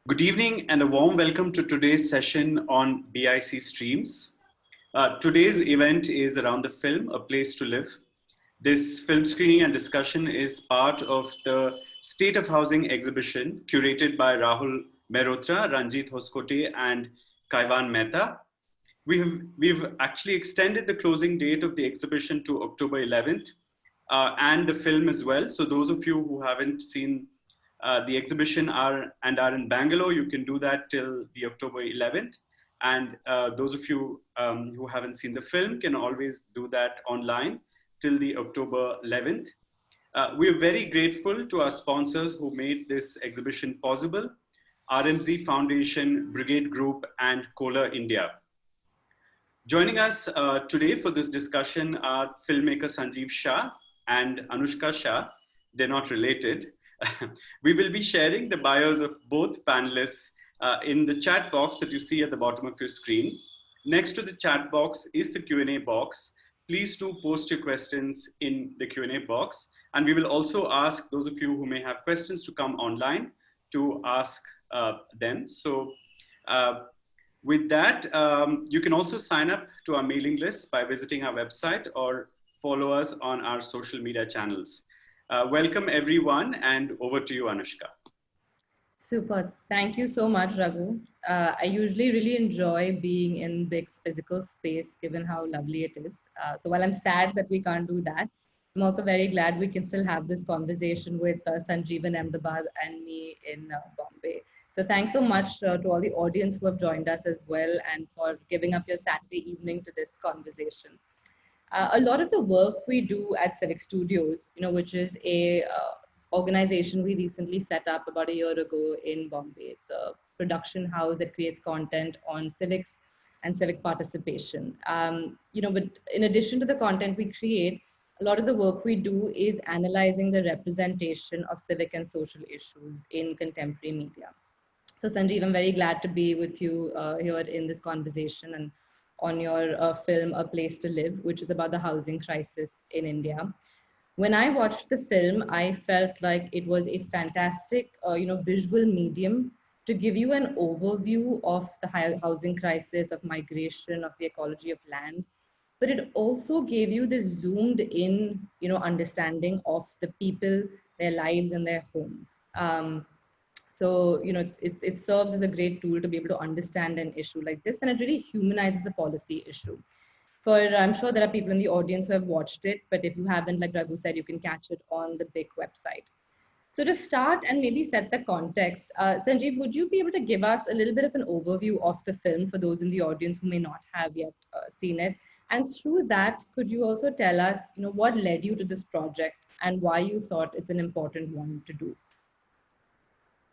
Good evening and a warm welcome to today's session on BIC streams. Today's event is around the film, A Place to Live. This film screening and discussion is part of the State of Housing exhibition curated by Rahul Mehrotra, Ranjit Hoskote and Kaivan Mehta. We've actually extended the closing date of the exhibition to October 11th and the film as well. So those of you who haven't seen the exhibition are in Bangalore, you can do that till the October 11th. And those of you who haven't seen the film can always do that online till the October 11th. We are very grateful to our sponsors who made this exhibition possible, RMZ Foundation, Brigade Group, and Kohler India. Joining us today for this discussion are filmmaker Sanjiv Shah and Anushka Shah. They're not related. We will be sharing the bios of both panelists in the chat box that you see at the bottom of your screen. Next to the chat box is the Q&A box. Please do post your questions in the Q&A box. And we will also ask those of you who may have questions to come online to ask them. So with that, you can also sign up to our mailing list by visiting our website or follow us on our social media channels. Welcome everyone, and over to you, Anushka. Super. Thank you so much, Raghu. I usually really enjoy being in Big's physical space, given how lovely it is. So while I'm sad that we can't do that, I'm also very glad we can still have this conversation with Sanjeev in Ahmedabad and me in Bombay. So thanks so much to all the audience who have joined us as well, and for giving up your Saturday evening to this conversation. A lot of the work we do at Civic Studios, which is a organization we recently set up about a year ago in Bombay. It's a production house that creates content on civics and civic participation. But in addition to the content we create, a lot of the work we do is analyzing the representation of civic and social issues in contemporary media. So Sanjeev, I'm very glad to be with you here in this conversation and on your film, A Place to Live, which is about the housing crisis in India. When I watched the film, I felt like it was a fantastic, visual medium to give you an overview of the housing crisis, of migration, of the ecology of land. But it also gave you this zoomed in, understanding of the people, their lives, and their homes. So, it serves as a great tool to be able to understand an issue like this, and it really humanizes the policy issue. I'm sure there are people in the audience who have watched it, but if you haven't, like Raghu said, you can catch it on the big website. So to start and maybe set the context, Sanjeev, would you be able to give us a little bit of an overview of the film for those in the audience who may not have yet seen it? And through that, could you also tell us, what led you to this project and why you thought it's an important one to do?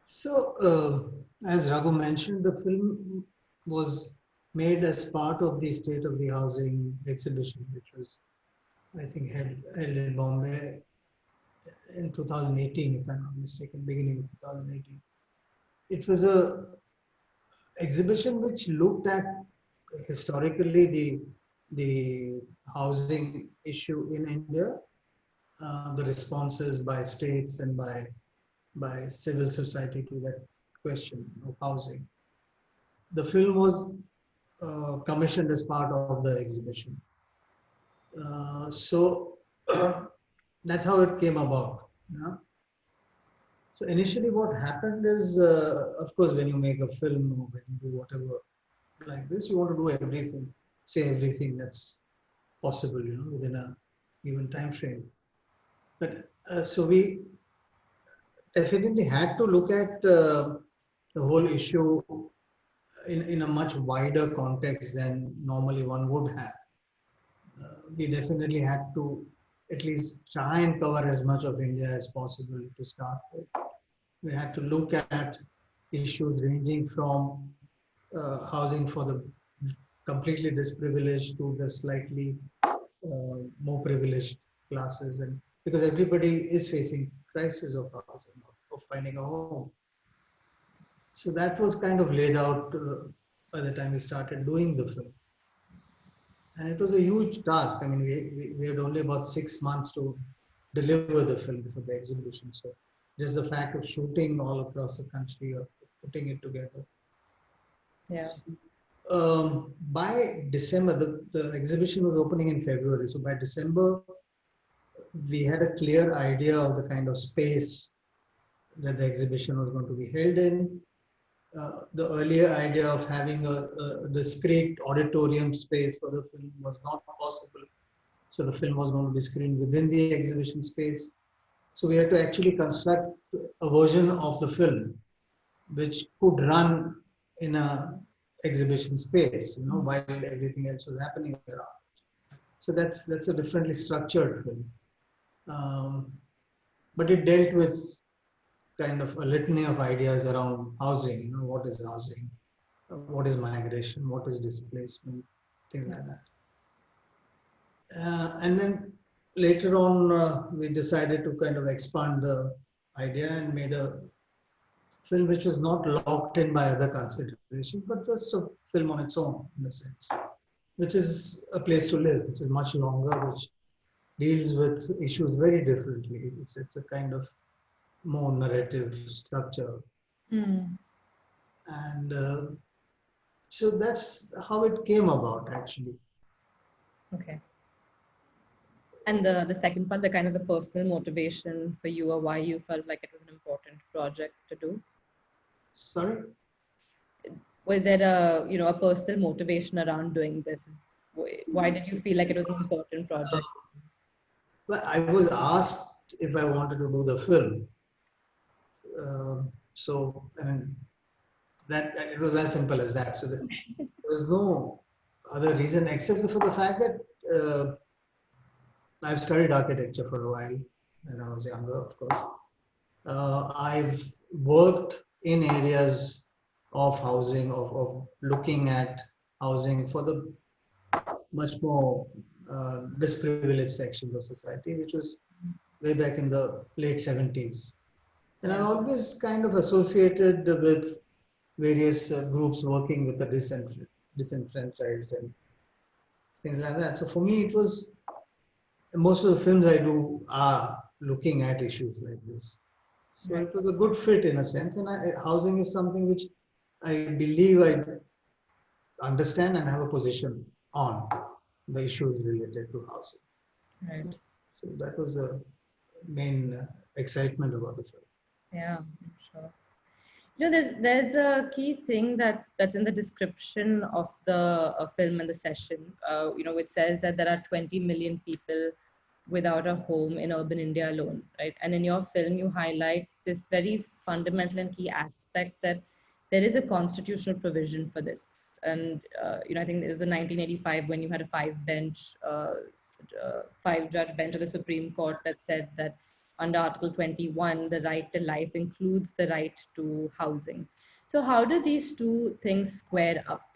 So, as Raghu mentioned, the film was made as part of the State of the Housing exhibition, which was, I think, held in Bombay in 2018, if I'm not mistaken, beginning of 2018. It was a exhibition which looked at historically the housing issue in India, the responses by states and by civil society to that question of housing. The film was commissioned as part of the exhibition. So that's how it came about. Yeah? So initially what happened is, of course, when you make a film or when you do whatever like this, you want to do everything, say everything that's possible, within a given time frame. But so we definitely had to look at the whole issue in a much wider context than normally one would have. We definitely had to at least try and cover as much of India as possible to start with. We had to look at issues ranging from housing for the completely disprivileged to the slightly more privileged classes, and because everybody is facing crisis of housing, of finding a home. So that was kind of laid out by the time we started doing the film. And it was a huge task. I mean, we had only about 6 months to deliver the film for the exhibition. So just the fact of shooting all across the country, of putting it together. Yeah. By December, the exhibition was opening in February. So by December, we had a clear idea of the kind of space that the exhibition was going to be held in. The earlier idea of having a discrete auditorium space for the film was not possible. So the film was going to be screened within the exhibition space. So we had to actually construct a version of the film which could run in a exhibition space, while everything else was happening around. So that's a differently structured film. But it dealt with kind of a litany of ideas around housing. What is housing? What is migration? What is displacement? Things like that. And then later on, we decided to kind of expand the idea and made a film which was not locked in by other considerations, but just a film on its own, in a sense, which is A Place to Live, which is much longer, which deals with issues very differently. It's a kind of more narrative structure. And so that's how it came about, actually. Okay. And the second part, the kind of the personal motivation for you, or why you felt like it was an important project to do? Sorry? Was there a personal motivation around doing this? Why did you feel like it was an important project? Well, I was asked if I wanted to do the film. So, I mean, that it was as simple as that. So there was no other reason except for the fact that I've studied architecture for a while when I was younger, of course. I've worked in areas of housing, of looking at housing for the much more disprivileged sections of society, which was way back in the late 70s. And I always kind of associated with various groups working with the disenfranchised and things like that. So for me, it was, most of the films I do are looking at issues like this. So it was a good fit in a sense. And housing is something which I believe I understand and have a position on, the issues related to housing. Right. So that was the main excitement about the film. Yeah, I'm sure. There's a key thing that's in the description of the film and the session. It says that there are 20 million people without a home in urban India alone, right? And in your film, you highlight this very fundamental and key aspect that there is a constitutional provision for this. And I think it was in 1985 when you had a five-judge bench of the Supreme Court that said that under Article 21, the right to life includes the right to housing. So how do these two things square up?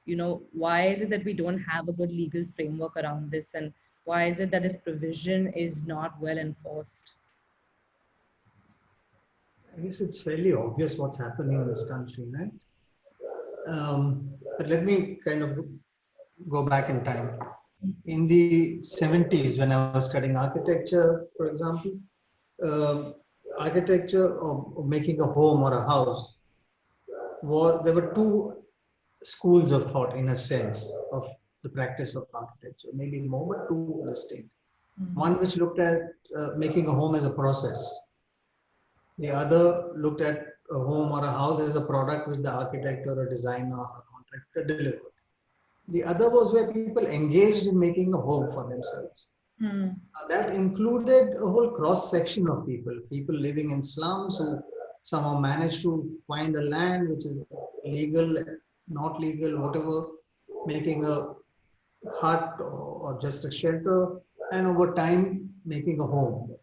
Why is it that we don't have a good legal framework around this? And why is it that this provision is not well enforced? I guess it's fairly obvious what's happening in this country, right? But let me kind of go back in time. In the 70s, when I was studying architecture, for example, architecture or making a home or a house, there were two schools of thought, in a sense, of the practice of architecture, maybe more, but two distinct. One which looked at making a home as a process. The other looked at a home or a house as a product which the architect or a designer or a contractor delivered. The other was where people engaged in making a home for themselves. That included a whole cross section of people living in slums who somehow managed to find a land which is legal, not legal, whatever, making a hut or just a shelter, and over time making a home there.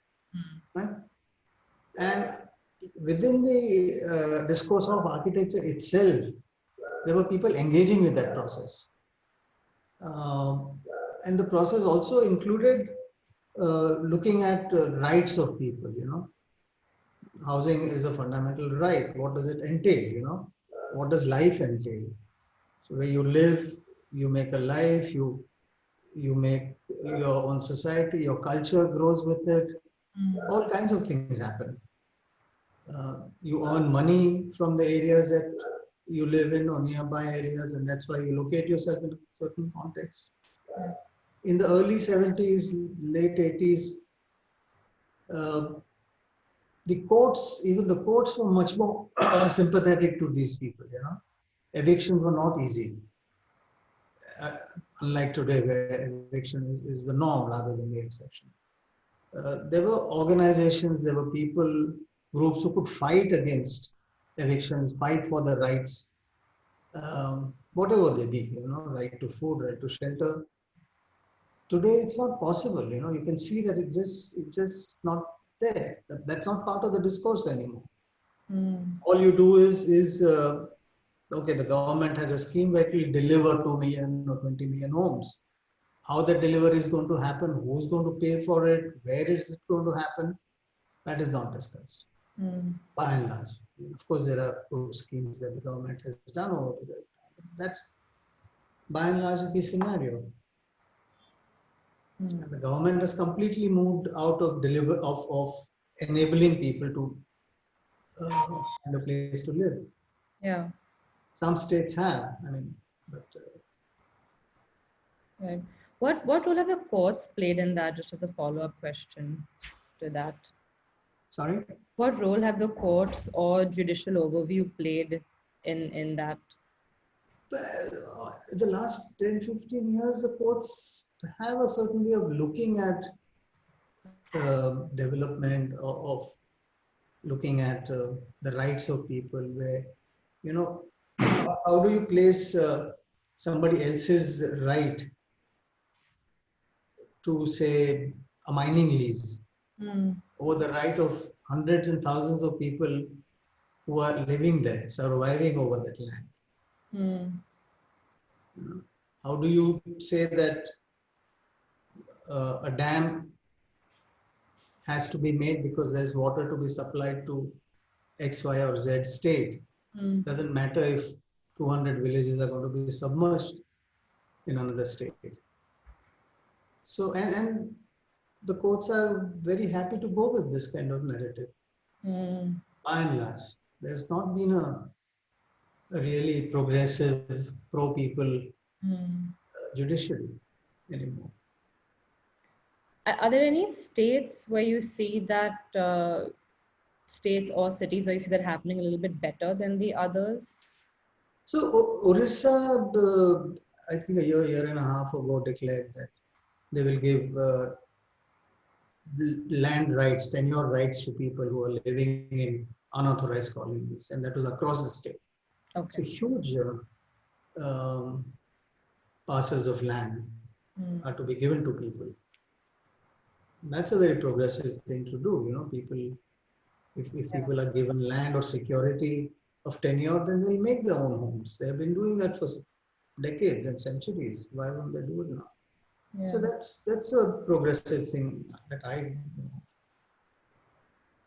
Right? And within the discourse of architecture itself, there were people engaging with that process. And the process also included looking at rights of people, Housing is a fundamental right. What does it entail, What does life entail? So where you live, you make a life, you make your own society, your culture grows with it. All kinds of things happen. You earn money from the areas that you live in or nearby areas, and that's why you locate yourself in a certain context. In the early 70s, late 80s, uh, the courts, even the courts were much more sympathetic to these people, you know. Evictions were not easy, uh, unlike today where eviction is the norm rather than the exception. There were organizations, there were people, groups who could fight against evictions, fight for the rights, whatever they be, you know, right to food, right to shelter. Today, it's not possible. You know, you can see that it's just not there. That's not part of the discourse anymore. All you do is okay. The government has a scheme where it will deliver 2 million or 20 million homes. How the delivery is going to happen, who's going to pay for it, where is it going to happen, that is not discussed by and large. Of course, there are good schemes that the government has done over the time. That's by and large the scenario. And the government has completely moved out of enabling people to find a place to live. Yeah. Some states have, I mean, but Right. What role have the courts played in that? Just as a follow-up question to that. sorry. What role have the courts or judicial overview played in that? The last 10, 15 years, the courts have a certain way of looking at development of looking at the rights of people, where, you know, how do you place somebody else's right to, say, a mining lease over the right of hundreds and thousands of people who are living there, surviving over that land. How do you say that a dam has to be made because there's water to be supplied to X, Y, or Z state? Doesn't matter if 200 villages are going to be submerged in another state. So, and the courts are very happy to go with this kind of narrative. By and large, there's not been a really progressive, pro-people judiciary anymore. Are there any states where you see that states or cities where you see that happening a little bit better than the others? So Orissa, I think a year and a half ago declared that they will give land rights, tenure rights to people who are living in unauthorized colonies, and that was across the state. Okay. So huge parcels of land are to be given to people. That's a very progressive thing to do. You know, people, if people are given land or security of tenure, then they'll make their own homes. They have been doing that for decades and centuries. Why won't they do it now? Yeah. So that's a progressive thing that I know.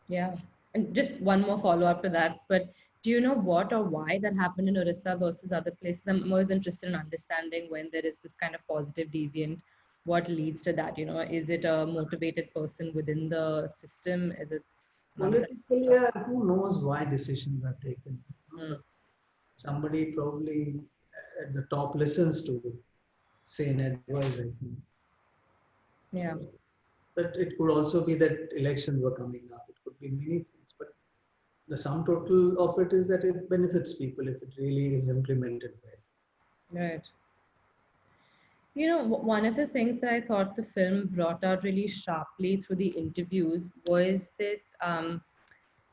Yeah. And just one more follow-up to that, but do you know what or why that happened in Orissa versus other places? I'm always interested in understanding when there is this kind of positive deviant, what leads to that? You know, is it a motivated person within the system? Is it Politically, who knows why decisions are taken? Somebody probably at the top listens to sane advice, I think. Yeah. So, but it could also be that elections were coming up. It could be many things. But the sum total of it is that it benefits people if it really is implemented well. Right. You know, one of the things that I thought the film brought out really sharply through the interviews was this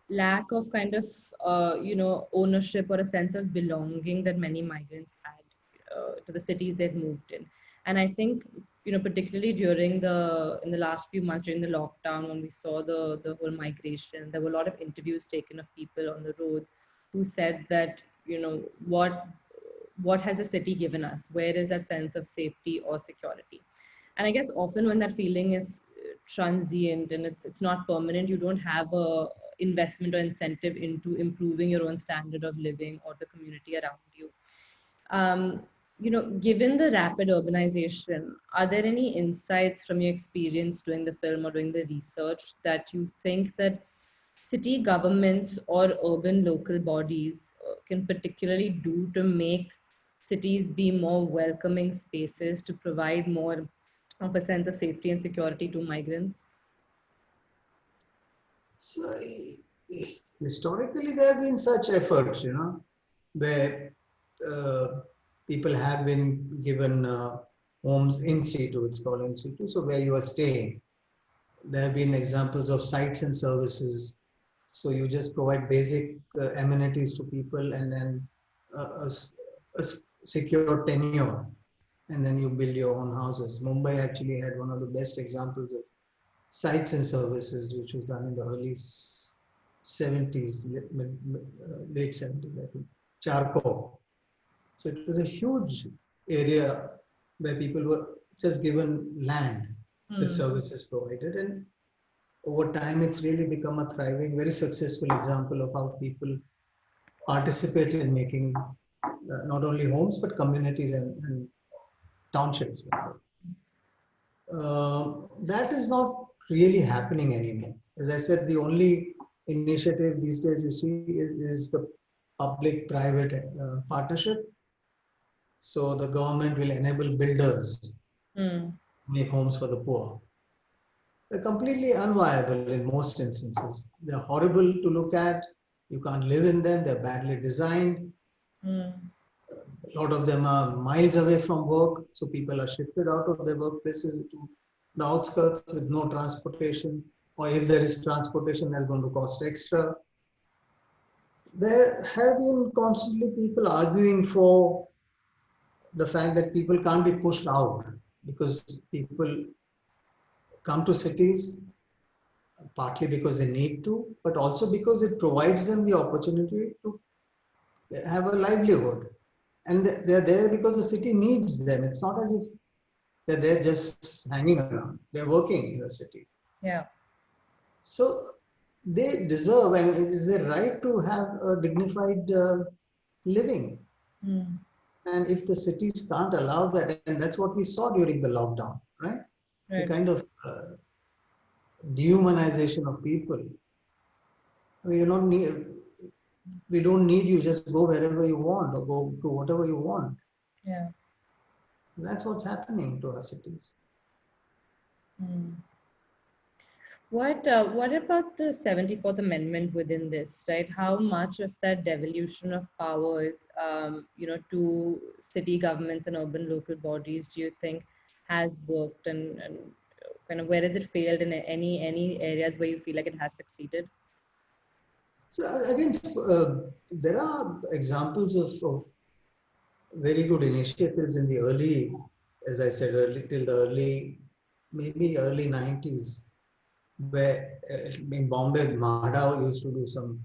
lack of kind of, ownership or a sense of belonging that many migrants had to the cities they've moved in. And I think, particularly in the last few months during the lockdown, when we saw the whole migration, there were a lot of interviews taken of people on the roads who said that, what has the city given us? Where is that sense of safety or security? And I guess often when that feeling is transient and it's not permanent, you don't have a investment or incentive into improving your own standard of living or the community around you. Given the rapid urbanization, are there any insights from your experience doing the film or doing the research that you think that city governments or urban local bodies can particularly do to make cities be more welcoming spaces to provide more of a sense of safety and security to migrants? So historically, there have been such efforts, where uh, people have been given homes in situ. It's called in situ. So where you are staying, there have been examples of sites and services. So you just provide basic amenities to people, and then a secure tenure, and then you build your own houses. Mumbai actually had one of the best examples of sites and services, which was done in the early 70s, late 70s, I think, Charco. So it was a huge area where people were just given land with services provided. And over time, it's really become a thriving, very successful example of how people participate in making not only homes, but communities and townships. That is not really happening anymore. As I said, the only initiative these days you see is the public-private partnership. So the government will enable builders Hmm. make homes for the poor. They're completely unviable in most instances. They're horrible to look at. You can't live in them. They're badly designed. Hmm. A lot of them are miles away from work, so people are shifted out of their workplaces to the outskirts with no transportation, or if there is transportation, that's going to cost extra. There have been constantly people arguing for the fact that people can't be pushed out because people come to cities partly because they need to, but also because it provides them the opportunity to have a livelihood. And they're there because the city needs them. It's not as if they're just hanging around. They're working in the city. Yeah. So they deserve, and it is their right to have a dignified living. Hmm. And if the cities can't allow that, and that's what we saw during the lockdown, right? The Right. kind of dehumanization of people. We don't need, we don't need you. Just go wherever you want or go to whatever you want. Yeah. That's what's happening to our cities. Hmm. What about the 74th Amendment within this, right? How much of that devolution of powers, to city governments and urban local bodies do you think has worked, and kind of where has it failed, in any areas where you feel like it has succeeded? So again, there are examples of very good initiatives in the early, as I said, early till the early, maybe early 90s, where in Bombay, MHADA used to do some,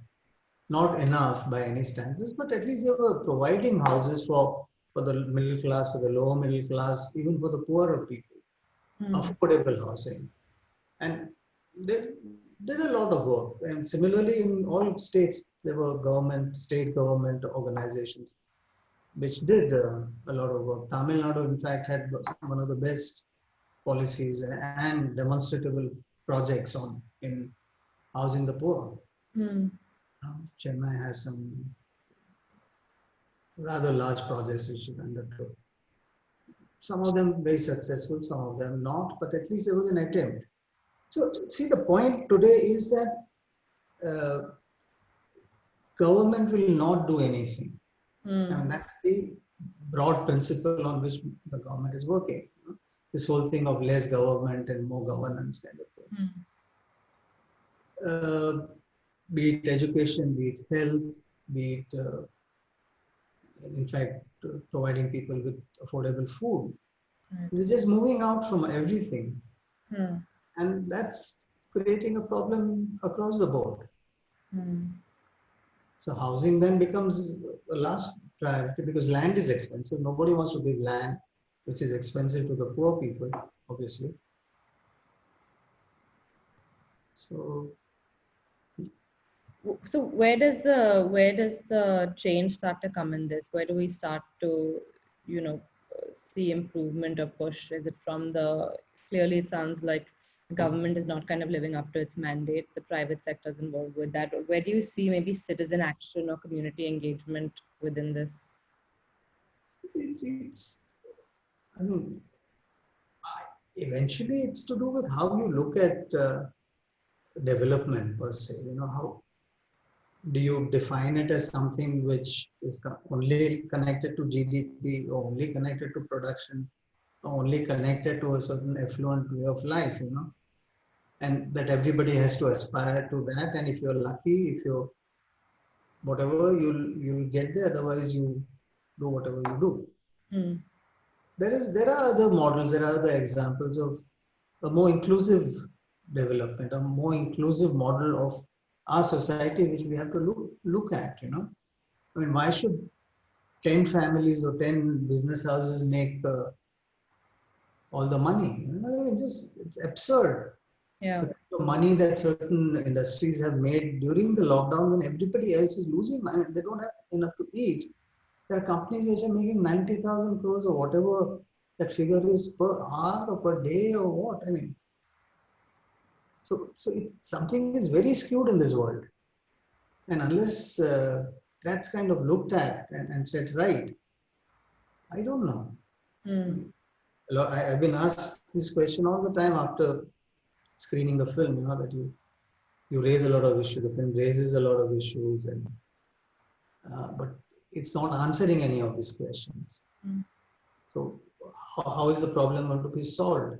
not enough by any standards, but at least they were providing houses for the middle class, for the lower middle class, even for the poorer people, Hmm. affordable housing. And they did a lot of work. And similarly, in all states, there were state government organizations which did a lot of work. Tamil Nadu, in fact, had one of the best policies and demonstrable projects on in housing the poor. Hmm. Chennai has some rather large projects which it undertook. Some of them very successful, some of them not, but at least there was an attempt. So, see, the point today is that government will not do anything. Hmm. And that's the broad principle on which the government is working. This whole thing of less government and more governance kind of thing. Hmm. Be it education, be it health, be it, in fact, providing people with affordable food. Right. They're just moving out from everything. Hmm. And that's creating a problem across the board. Hmm. So housing then becomes a last priority because land is expensive. Nobody wants to give land, which is expensive to the poor people, obviously. So So where does the change start to come in this? Where do we start to, see improvement or push? Is it from the, clearly it sounds like the government is not kind of living up to its mandate, the private sector is involved with that? Or where do you see maybe citizen action or community engagement within this? It's I mean, eventually it's to do with how you look at development per se. How do you define it as something which is only connected to GDP, or only connected to production, or only connected to a certain affluent way of life, and that everybody has to aspire to that. And if you're lucky, if you're whatever, you'll get there. Otherwise, you do whatever you do. Hmm. There are other models, there are other examples of a more inclusive development, a more inclusive model of our society, which we have to look at. I mean, why should 10 families or 10 business houses make all the money? I mean, it's absurd. Yeah. The money that certain industries have made during the lockdown, when everybody else is losing money, they don't have enough to eat. There are companies which are making 90,000 crores or whatever that figure is per hour or per day or what. I mean, so it's something is very skewed in this world. And unless that's kind of looked at and set right, I don't know. Hmm. I've been asked this question all the time after screening the film, that you raise a lot of issues. The film raises a lot of issues, but it's not answering any of these questions. Hmm. So how is the problem going to be solved?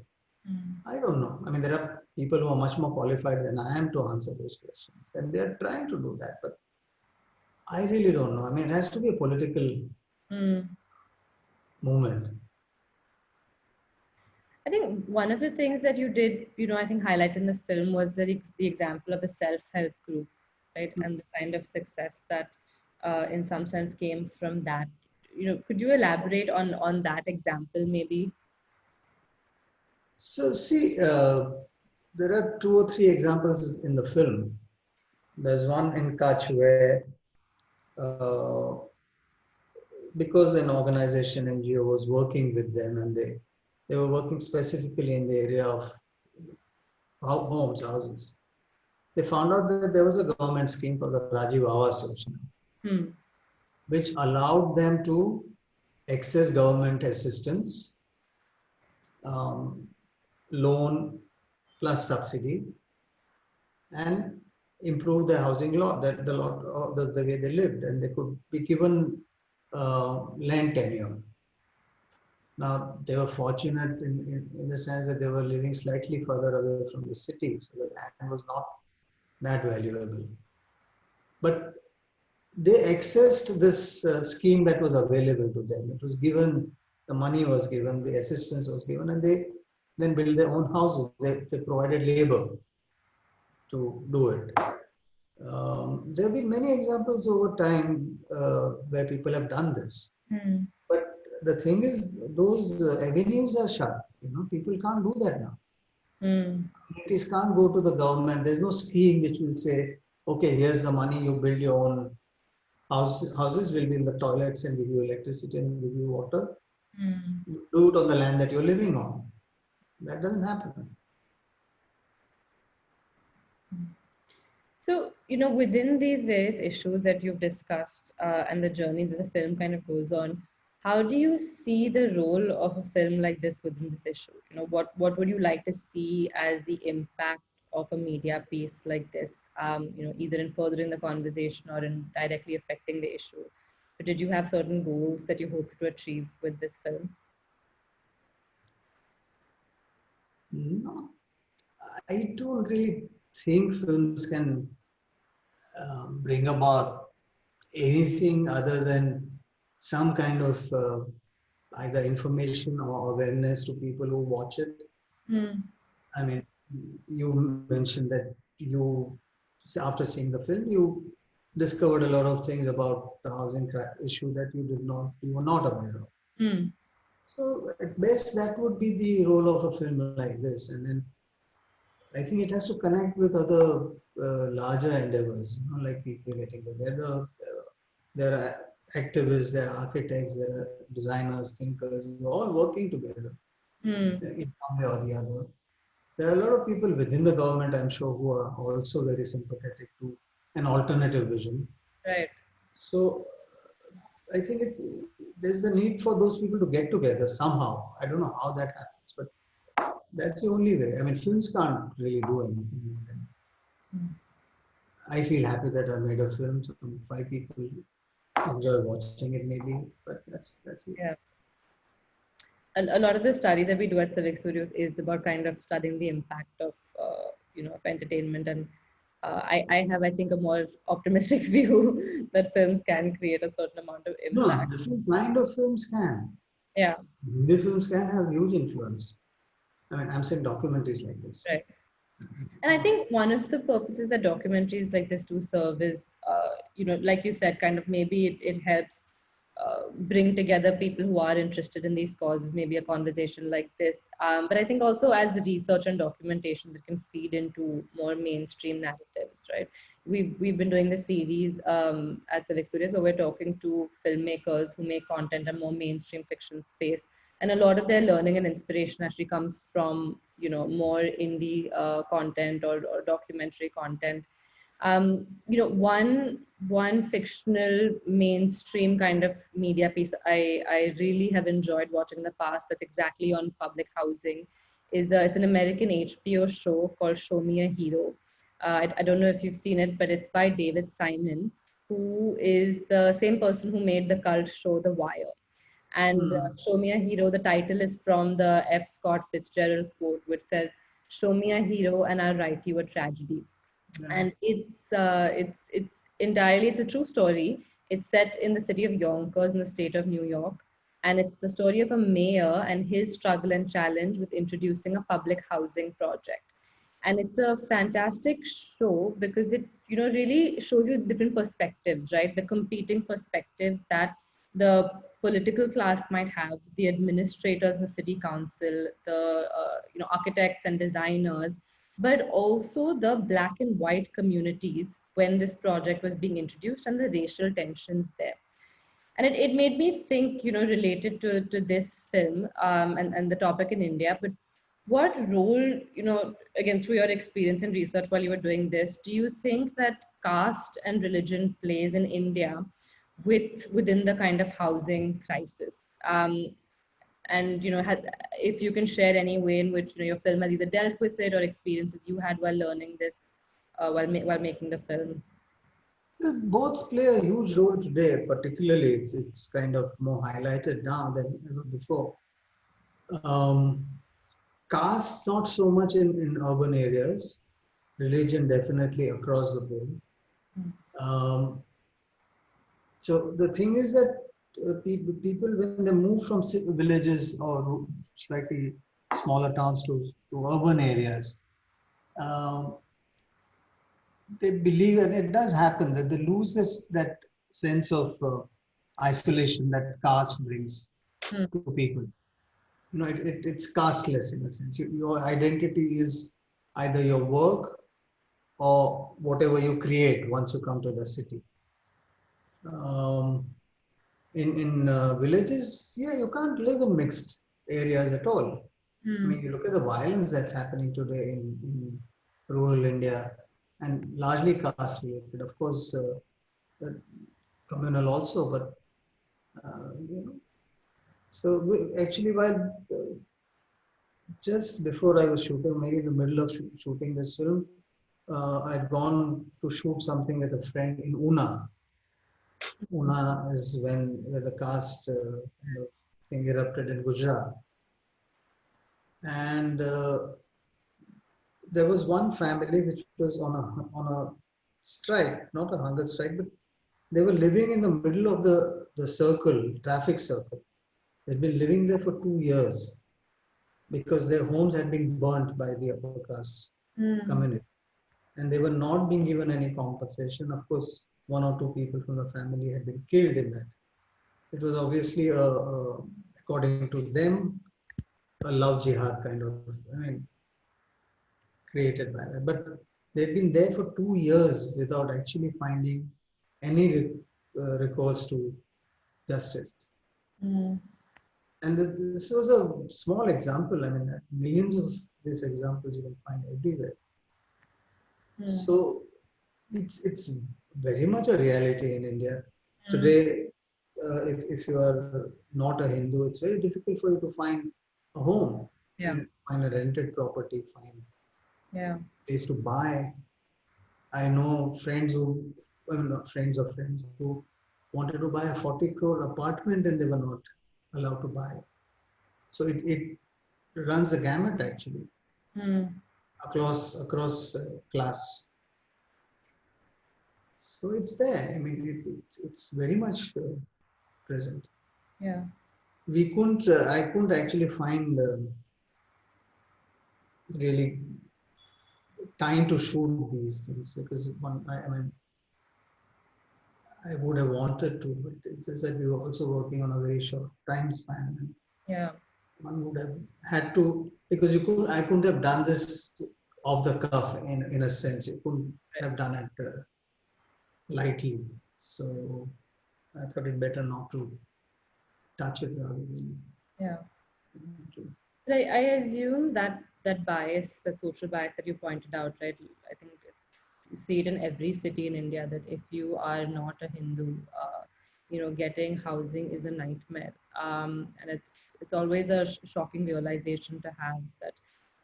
I don't know. I mean, there are people who are much more qualified than I am to answer those questions, and they're trying to do that. But I really don't know. I mean, it has to be a political Hmm. movement. I think one of the things that you did, I think highlight in the film was the example of a self-help group, right? And the kind of success that, in some sense, came from that. Could you elaborate on that example, maybe? So see, there are 2 or 3 examples in the film. There's one in Kutch where, uh, because an organization, NGO, was working with them, and they were working specifically in the area of houses. They found out that there was a government scheme called the Rajiv Awas Yojana, Hmm. which allowed them to access government assistance, um, loan plus subsidy, and improve the housing law, the way they lived, and they could be given land tenure. Now, they were fortunate in the sense that they were living slightly further away from the city, so the land was not that valuable. But they accessed this scheme that was available to them. It was given, the money was given, the assistance was given, and they then built their own houses. They provided labor to do it. There have been many examples over time where people have done this. Hmm. But the thing is, those avenues are shut. People can't do that now. Hmm. Communities can't go to the government. There's no scheme which will say, okay, here's the money, you build your own houses, will be in the toilets and give you electricity and give you water. Hmm. Do it on the land that you're living on. That doesn't happen. So, within these various issues that you've discussed, and the journey that the film kind of goes on, how do you see the role of a film like this within this issue? What would you like to see as the impact of a media piece like this, either in furthering the conversation or in directly affecting the issue? But did you have certain goals that you hoped to achieve with this film? No, I don't really think films can bring about anything other than some kind of either information or awareness to people who watch it. Hmm. I mean, you mentioned that after seeing the film, you discovered a lot of things about the housing issue that you were not aware of. Hmm. So at best, that would be the role of a film like this. And then I think it has to connect with other larger endeavors, like people getting together. There are activists, there are architects, there are designers, thinkers. We're all working together Hmm. in one way or the other. there are a lot of people within the government, I'm sure, who are also very sympathetic to an alternative vision. Right. So I think there's a need for those people to get together somehow. I don't know how that happens, but that's the only way. I mean, films can't really do anything more than. I feel happy that I made a film. So 5 people enjoy watching it, maybe, but that's it. Yeah. A lot of the studies that we do at Civic Studios is about kind of studying the impact of of entertainment, and I have, I think, a more optimistic view that films can create a certain amount of No, impact. different kind of films can. Yeah. Hindi films can have huge influence. I mean, I'm saying documentaries like this. Right. And I think one of the purposes that documentaries like this do serve is, like you said, kind of maybe it helps bring together people who are interested in these causes, maybe a conversation like this. But I think also as research and documentation that can feed into more mainstream narratives, right? We've been doing this series at Civic Studios where we're talking to filmmakers who make content in more mainstream fiction space, and a lot of their learning and inspiration actually comes from more indie content or documentary content. One fictional mainstream kind of media piece I really have enjoyed watching in the past that's exactly on public housing is it's an American HBO show called Show Me a Hero. I don't know if you've seen it, but it's by David Simon, who is the same person who made the cult show The Wire. And Show Me a Hero, the title is from the F. Scott Fitzgerald quote, which says, "Show me a hero, and I'll write you a tragedy." Yeah. And it's entirely, it's a true story. It's set in the city of Yonkers in the state of New York, and it's the story of a mayor and his struggle and challenge with introducing a public housing project. And it's a fantastic show because it really shows you different perspectives, right? The competing perspectives that the political class might have, the administrators in the city council, the architects and designers, but also the black and white communities when this project was being introduced and the racial tensions there. And it made me think, related to this film and the topic in India, but what role, again, through your experience and research while you were doing this, do you think that caste and religion plays in India within the kind of housing crisis? And if you can share any way in which your film has either dealt with it or experiences you had while learning this, while making the film. Both play a huge role today, particularly it's kind of more highlighted now than ever before. Caste, not so much in urban areas, religion definitely across the board. Um, so the thing is that people, when they move from villages or slightly smaller towns to urban areas, um, they believe, and it does happen, that they lose that sense of isolation that caste brings to people. It's casteless in a sense. Your identity is either your work or whatever you create once you come to the city. In villages, yeah, you can't live in mixed areas at all. I mean, you look at the violence that's happening today in rural India, and largely caste related, of course, communal also, but so actually, while just before I was shooting, maybe in the middle of shooting this film, I'd gone to shoot something with a friend in Una. Una is where the caste kind of thing erupted in Gujarat, and there was one family which was on a strike, not a hunger strike, but they were living in the middle of the circle, traffic circle. They'd been living there for 2 years because their homes had been burnt by the upper caste community. And they were not being given any compensation. Of course, one or two people from the family had been killed in that. It was obviously, according to them, a love jihad kind of, created by that. But they'd been there for 2 years without actually finding any recourse to justice. And this was a small example. I mean, millions of these examples you can find everywhere. Hmm. So it's very much a reality in India. Hmm. Today, if you are not a Hindu, it's very difficult for you to find a home Yeah. and find a rented property, find Yeah. a place to buy. I know friends who, well, not friends of friends who wanted to buy a 40 crore apartment and they were not allowed to buy. So it runs the gamut actually Hmm. across class. So it's there. I mean, it's very much present. Yeah. I couldn't actually find really time to shoot these things because I mean, I would have wanted to, but it's just that we were also working on a very short time span. And Yeah. one would have had to, because I couldn't have done this off the cuff in a sense. You couldn't have done it lightly. So I thought it better not to touch it rather than Yeah. to. But I assume that that bias, that social bias that you pointed out, right? I think you see it in every city in India that if you are not a Hindu, getting housing is a nightmare. And it's always a shocking realization to have that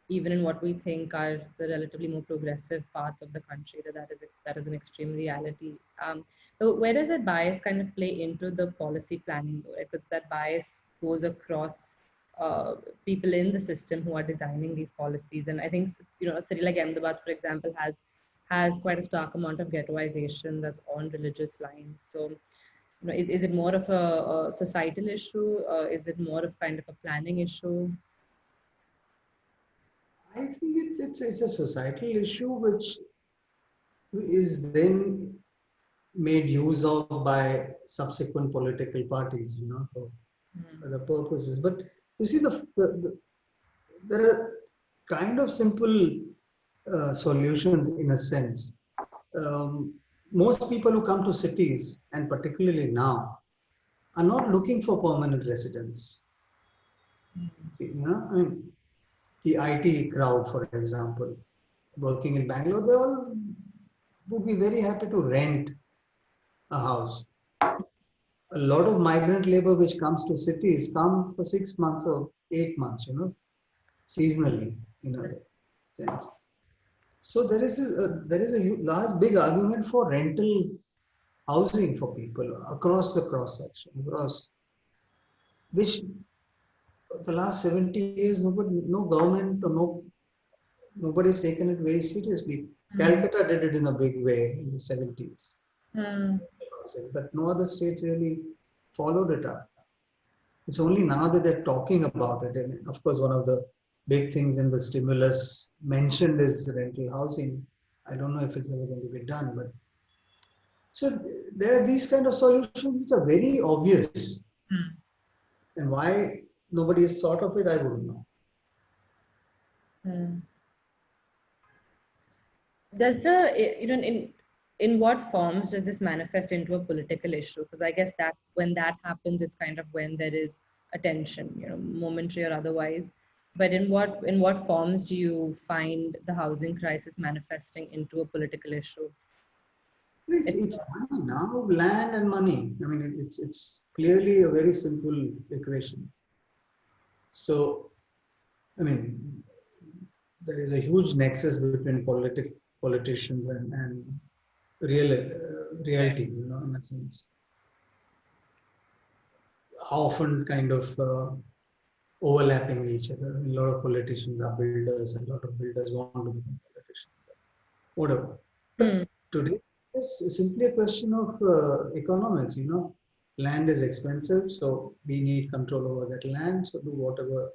even in what we think are the relatively more progressive parts of the country, that is an extreme reality. So where does that bias kind of play into the policy planning, though? Because that bias goes across uh, people in the system who are designing these policies. And I think a city like Ahmedabad, for example, has quite a stark amount of ghettoization that's on religious lines. So is it more of a societal issue? Is it more of kind of a planning issue? I think it's a societal issue which is then made use of by subsequent political parties, for Mm. other purposes. But you see, there are kind of simple solutions in a sense. Um, Most people who come to cities, and particularly now, are not looking for permanent residence. See, I mean, the IT crowd, for example, working in Bangalore, they all would be very happy to rent a house. A lot of migrant labor which comes to cities come for 6 months or 8 months, seasonally in a sense. So there is a large big argument for rental housing for people across the cross section, across which the last 70 years no government or nobody's taken it very seriously. Mm. Calcutta did it in a big way in the 70s, Mm. but no other state really followed it up. It's only now that they're talking about it. And of course, one of the big things in the stimulus mentioned is rental housing. I don't know if it's ever going to be done, but so there are these kind of solutions which are very obvious. Mm. And why nobody has thought of it, I wouldn't know. Mm. Does in what forms does this manifest into a political issue? Because I guess that's when that happens, it's kind of when there is attention, momentary or otherwise. But in what forms do you find the housing crisis manifesting into a political issue? It's money now, land and money. I mean, it's clearly a very simple equation. So, I mean, there is a huge nexus between politicians and reality, in a sense. Often kind of overlapping each other. A lot of politicians are builders, and a lot of builders want to become politicians, whatever. Hmm. But today it's simply a question of economics. Land is expensive, so we need control over that land. So do whatever,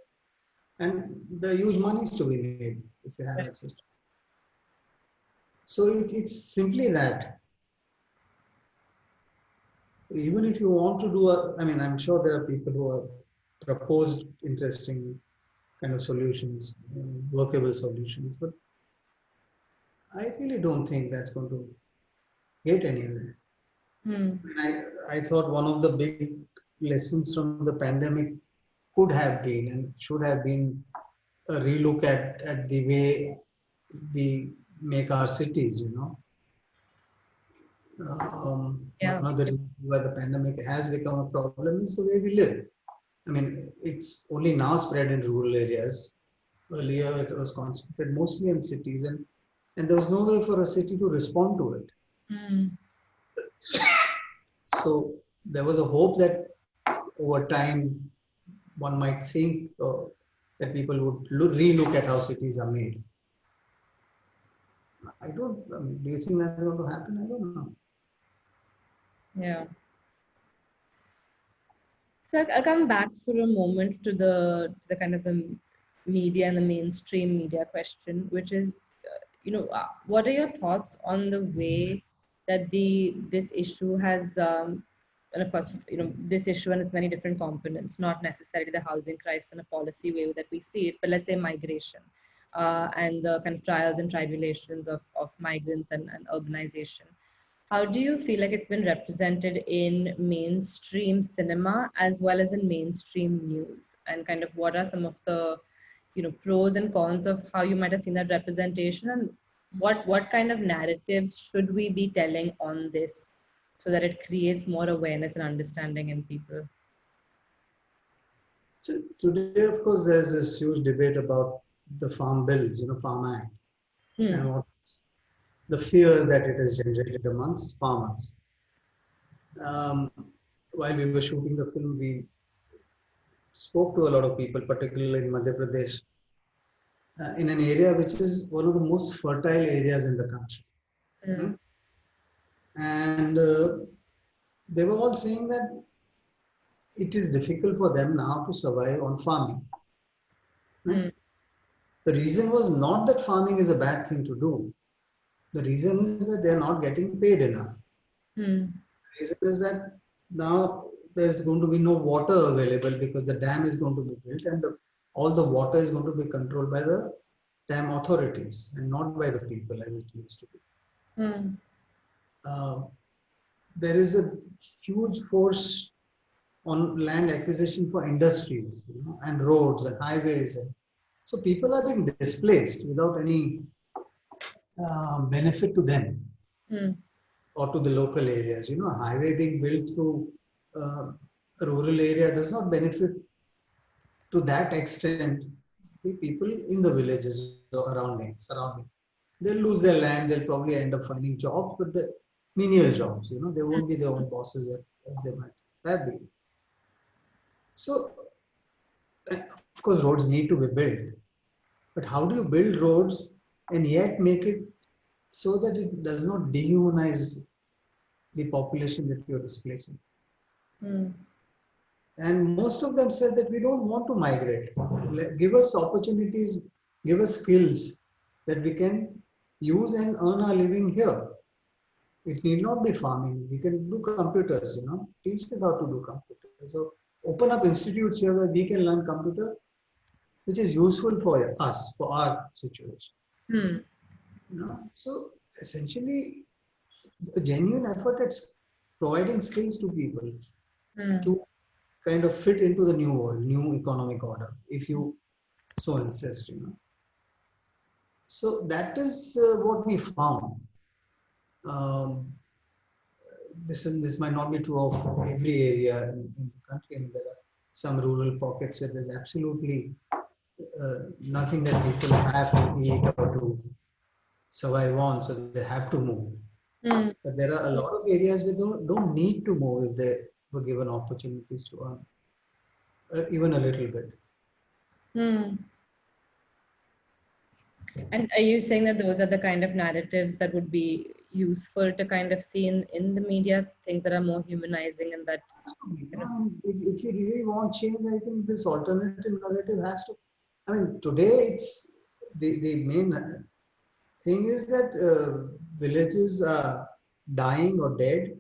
and the huge money is to be made if you have access to. So it's simply that. Even if you want to do I mean, I'm sure there are people who have proposed interesting kind of solutions, workable solutions, but I really don't think that's going to get anywhere. Hmm. I thought one of the big lessons from the pandemic could have been and should have been a relook at the way we make our cities, Yeah. One of the reasons why the pandemic has become a problem is the way we live. I mean, it's only now spread in rural areas. Earlier, it was concentrated mostly in cities, and there was no way for a city to respond to it. Mm. So there was a hope that over time, one might think that people would relook at how cities are made. I don't. I mean, do you think that's going to happen? I don't know. Yeah. So I'll come back for a moment to the kind of the media and the mainstream media question, which is, what are your thoughts on the way that this issue has, and of course, this issue and its many different components, not necessarily the housing crisis in a policy way that we see it, but let's say migration, and the kind of trials and tribulations of migrants and urbanization. How do you feel like it's been represented in mainstream cinema as well as in mainstream news? And kind of what are some of the, pros and cons of how you might have seen that representation, and what kind of narratives should we be telling on this so that it creates more awareness and understanding in people? So today, of course, there's this huge debate about the farm bills, Farm Act, Hmm. and what's the fear that it has generated amongst farmers. Um, while we were shooting the film, we spoke to a lot of people, particularly in Madhya Pradesh, in an area which is one of the most fertile areas in the country. Hmm. And they were all saying that it is difficult for them now to survive on farming. Right? Hmm. The reason was not that farming is a bad thing to do. The reason is that they're not getting paid enough. Hmm. The reason is that now there's going to be no water available because the dam is going to be built, and all the water is going to be controlled by the dam authorities and not by the people as it used to be. Hmm. Uh, there is a huge force on land acquisition for industries, and roads and highways. So people are being displaced without any benefit to them Hmm. or to the local areas. A highway being built through uh, a rural area does not benefit to that extent the people in the villages or surrounding. They'll lose their land. They'll probably end up finding jobs, but the menial jobs. They won't be their own bosses as they might have been. So, of course, roads need to be built. But how do you build roads and yet make it so that it does not dehumanize the population that you're displacing? Hmm. And most of them said that we don't want to migrate. Give us opportunities, give us skills that we can use and earn our living here. It need not be farming. We can do computers, teach us how to do computers. So open up institutes here where we can learn computer, which is useful for us, for our situation. Hmm. So essentially, a genuine effort at providing skills to people Hmm. to kind of fit into the new world, new economic order, if you so insist. So that is what we found. Um, this might not be true of every area in the country. I mean, there are some rural pockets where there's absolutely nothing that people have to eat or to survive on, so they have to move. Hmm. But there are a lot of areas where they don't need to move if they were given opportunities to earn even a little bit. Hmm. And are you saying that those are the kind of narratives that would be useful to kind of see in the media, things that are more humanizing and that kind of. If you really want change, I think this alternative narrative has to. I mean, today it's the main thing is that villages are dying or dead.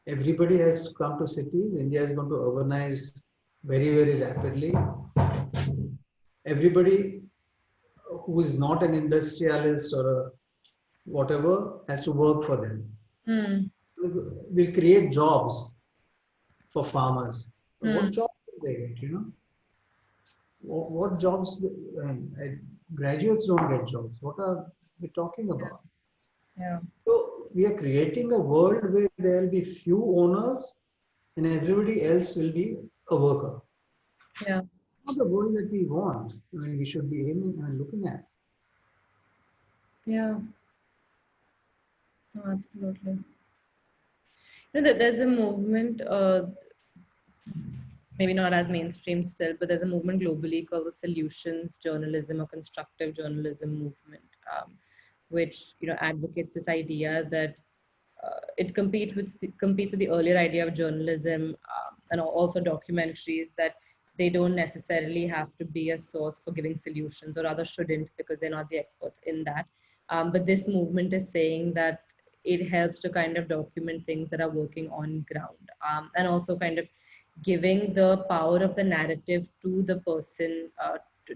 Everybody has to come to cities. India is going to urbanize very, very rapidly. Everybody who is not an industrialist or a whatever has to work for them. Hmm. Will create jobs for farmers. Hmm. What jobs will they get? What jobs? Graduates don't get jobs. What are we talking about? Yeah. So we are creating a world where there will be few owners and everybody else will be a worker. Yeah. Not the world that we want. I mean, we should be aiming and looking at. Yeah. No, absolutely. There's a movement, maybe not as mainstream still, but there's a movement globally called the solutions journalism or constructive journalism movement, which advocates this idea that it competes with the earlier idea of journalism, and also documentaries, that they don't necessarily have to be a source for giving solutions, or rather shouldn't, because they're not the experts in that. But this movement is saying that it helps to kind of document things that are working on ground, and also kind of giving the power of the narrative to the person,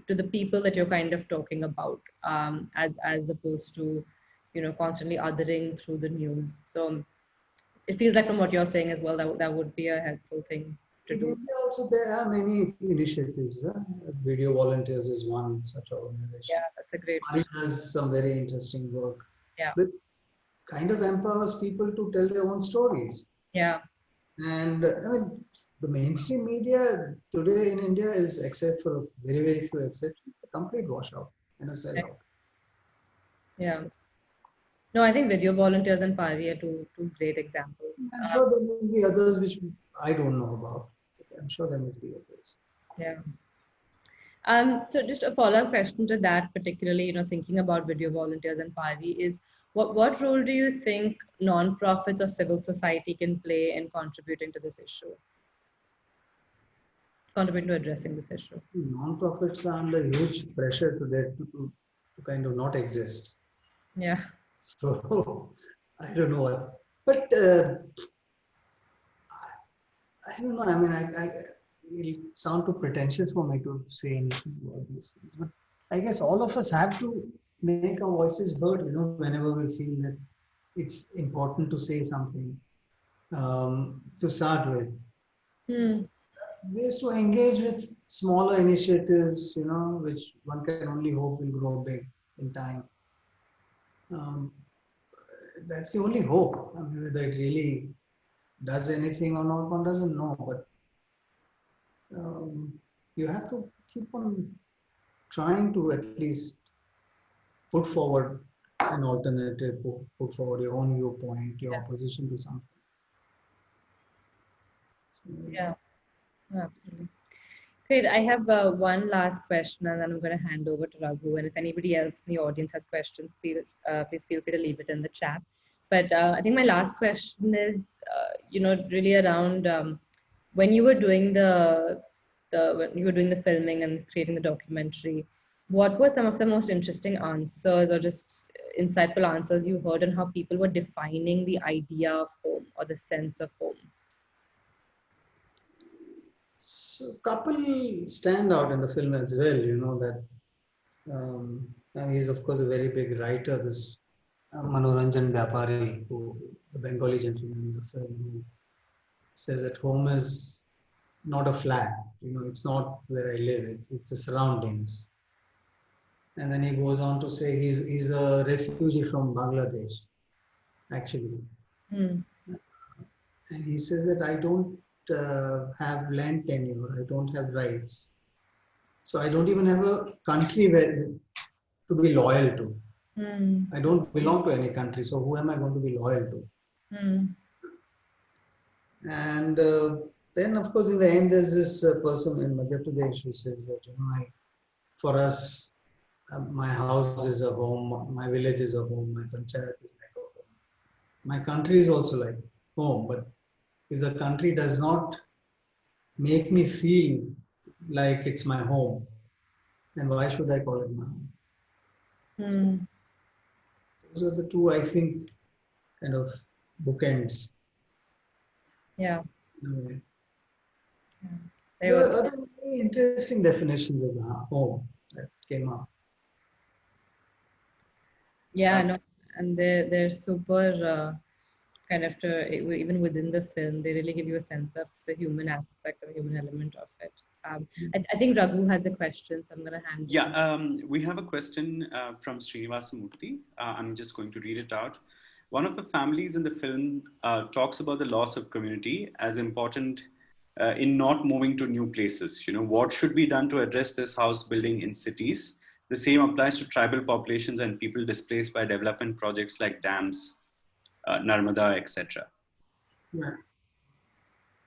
to the people that you're kind of talking about, as opposed to constantly othering through the news. So it feels like, from what you're saying as well, that would be a helpful thing to In do. India also there are many initiatives. Video Volunteers is one such organization. Yeah, that's a great Mari one. does some very interesting work. Yeah. That kind of empowers people to tell their own stories. Yeah. And I mean, the mainstream media today in India is, except for very, very few exceptions, a complete washout and a sellout. Yeah. No, I think Video Volunteers and Pari are two great examples. I'm sure there must be others which I don't know about. I'm sure there must be others. Yeah. So just a follow-up question to that, particularly, thinking about Video Volunteers and Pari, is what role do you think non-profits or civil society can play in contributing to this issue, contributing to addressing this issue? Non-profits are under huge pressure today to kind of not exist. Yeah. So I don't know what, but I don't know. I mean, it'll sound too pretentious for me to say anything about these things, but I guess all of us have to make our voices heard. Whenever we feel that it's important to say something. To start with, Hmm. ways to engage with smaller initiatives, which one can only hope will grow big in time. Um, that's the only hope. I mean, whether it really does anything or not, one doesn't know. But you have to keep on trying to at least put forward an alternative, put forward your own viewpoint, your opposition to something. So, Yeah. Absolutely. Great. I have one last question, and then I'm going to hand over to Raghu. And if anybody else in the audience has questions, please feel free to leave it in the chat. But I think my last question is, really around, when you were doing the filming and creating the documentary, what were some of the most interesting answers, or just insightful answers you heard on how people were defining the idea of home or the sense of home? So couple stand out in the film as well, that he's of course a very big writer, this Manoranjan Vyapari, the Bengali gentleman in the film, who says that home is not a flat, it's not where I live, it's the surroundings. And then he goes on to say he's a refugee from Bangladesh, actually. Hmm. And he says that I don't have land tenure, I don't have rights. So I don't even have a country where to be loyal to. Hmm. I don't belong to any country, so who am I going to be loyal to? Hmm. And then, of course, in the end, there's this person in Madhya Pradesh who says that, for us, my house is a home, my village is a home, my panchayat is like a home. My country is also like home, but if the country does not make me feel like it's my home, then why should I call it my home? Hmm. Those are the two, I think, kind of bookends. Yeah. Anyway. They There were, were other very interesting definitions of the home that came up. yeah, no, and they're super kind of even within the film, they really give you a sense of the human aspect or the human element of it. I think Raghu has a question, so I'm going to hand it. Yeah, we have a question from Srinivasamurthy. I'm just going to read it out. One of the families in the film talks about the loss of community as important in not moving to new places. You know, what should be done to address this house building in cities? The same applies to tribal populations and people displaced by development projects like dams, Narmada, etc. Yeah.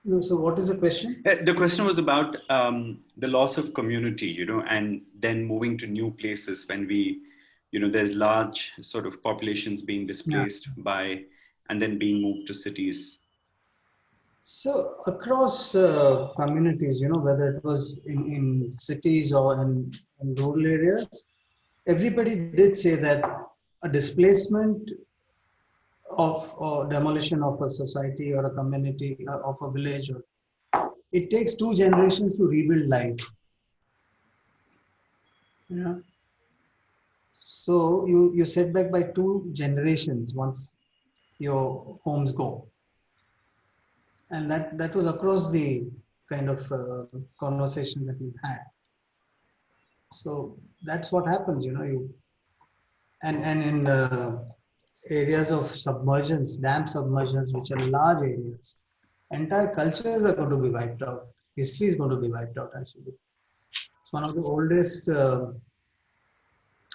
No, so what is the question? The question was about the loss of community, you know, and then moving to new places when we, you know, there's large sort of populations being displaced by, and then being moved to cities. So across communities, you know, whether it was in cities or in rural areas, everybody did say that a displacement of or demolition of a society or a community of a village, or it takes 2 generations to rebuild life. Yeah. So you set back by 2 generations once your homes go, and that was across the kind of conversation that we've had. So that's what happens, you know. And in areas of submergence, dam submergence, which are large areas, entire cultures are going to be wiped out. History is going to be wiped out, actually. It's one of the oldest,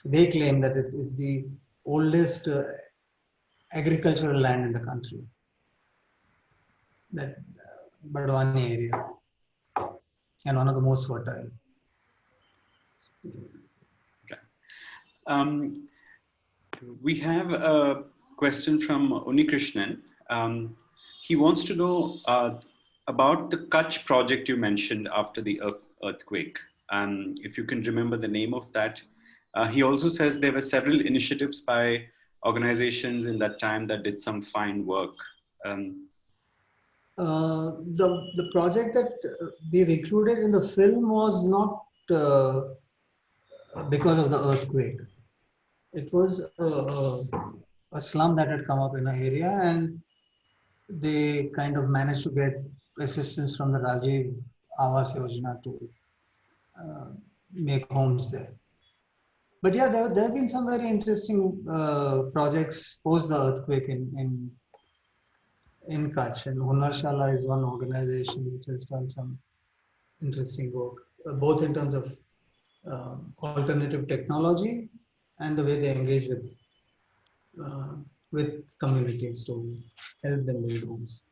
they claim that it's the oldest agricultural land in the country, that Badwani area, and one of the most fertile. We have a question from Unikrishnan. He wants to know about the Kutch project you mentioned after the earthquake. If you can remember the name of that. He also says there were several initiatives by organizations in that time that did some fine work. The project that we've included in the film was not because of the earthquake. It was a slum that had come up in an area, and they kind of managed to get assistance from the Rajiv Awas Yojana to make homes there. But yeah, there have been some very interesting projects post the earthquake in Kutch, and Hunarshala is one organization which has done some interesting work, both in terms of alternative technology and the way they engage with communities to help them build homes.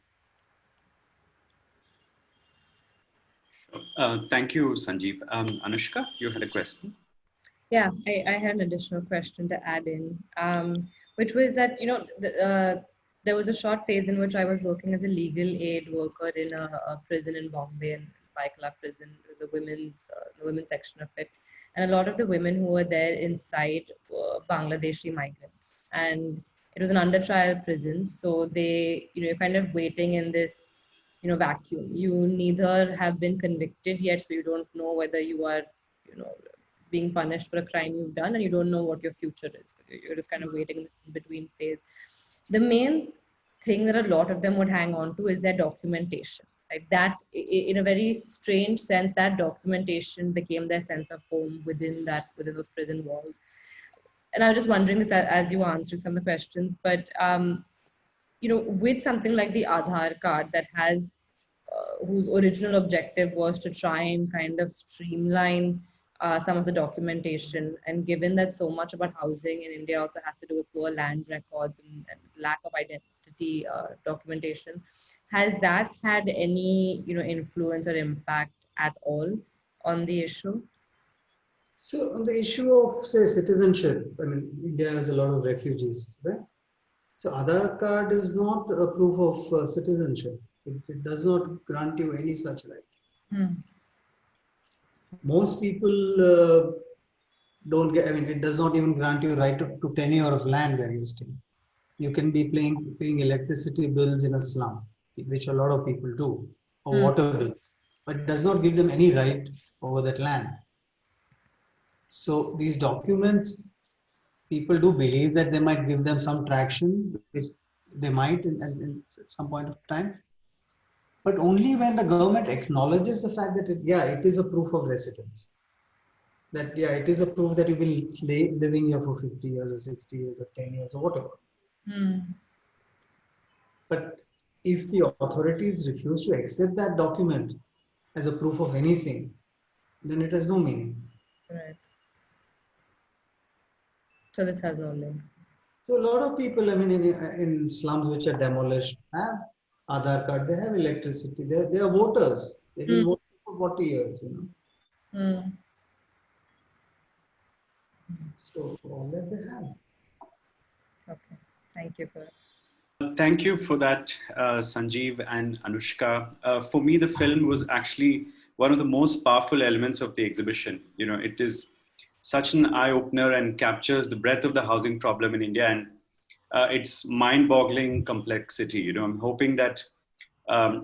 Thank you, Sanjiv. Anushka, you had a question? Yeah, I had an additional question to add in, which was that, you know, there was a short phase in which I was working as a legal aid worker in a prison in Bombay, in Baikala prison. It was a the women's section of it. And a lot of the women who were there inside were Bangladeshi migrants. And it was an under trial prison. So they, you know, you're kind of waiting in this, you know, vacuum. You neither have been convicted yet, so you don't know whether you are, you know, being punished for a crime you've done, and you don't know what your future is. You're just kind of waiting in between phase. The main thing that a lot of them would hang on to is their documentation. Like that, in a very strange sense, that documentation became their sense of home within those prison walls. And I was just wondering this as you were answering some of the questions, but you know, with something like the Aadhaar card that has, whose original objective was to try and kind of streamline some of the documentation, and given that so much about housing in India also has to do with poor land records and lack of identity documentation, has that had any, you know, influence or impact at all on the issue? So on the issue of, say, citizenship, I mean, India has a lot of refugees, right? So Aadhaar card is not a proof of citizenship. It does not grant you any such right. Most people don't get, I mean, it does not even grant you right to tenure of land where you stay. You can be paying electricity bills in a slum, which a lot of people do, or water bills, but it does not give them any right over that land. So these documents, people do believe that they might give them some traction. They might at some point of time. but only when the government acknowledges the fact that it is a proof of residence. That it is a proof that you've been living here for 50 years or 60 years or 10 years or whatever. But if the authorities refuse to accept that document as a proof of anything, then it has no meaning. Right. So this has no link. So a lot of people, I mean, in slums which are demolished, have Aadhaar card, they have electricity, they are voters. They've been voting for 40 years, So all that they have. Okay, thank you for it. Thank you for that, Sanjeev and Anushka. For me, the film was actually one of the most powerful elements of the exhibition. It is such an eye-opener and captures the breadth of the housing problem in India and its mind-boggling complexity. I'm hoping that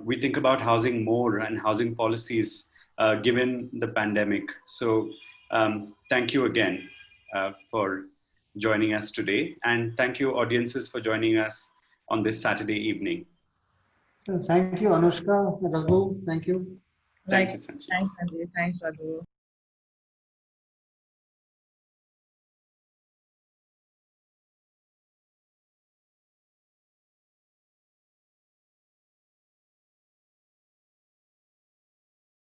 we think about housing more and housing policies given the pandemic. So thank you again for joining us today. And thank you, audiences, for joining us on this Saturday evening. So thank you, Anushka, Raghu. Thank you. Thank you, Sanjeev. Thanks, Sanjay. Thanks, Raghu.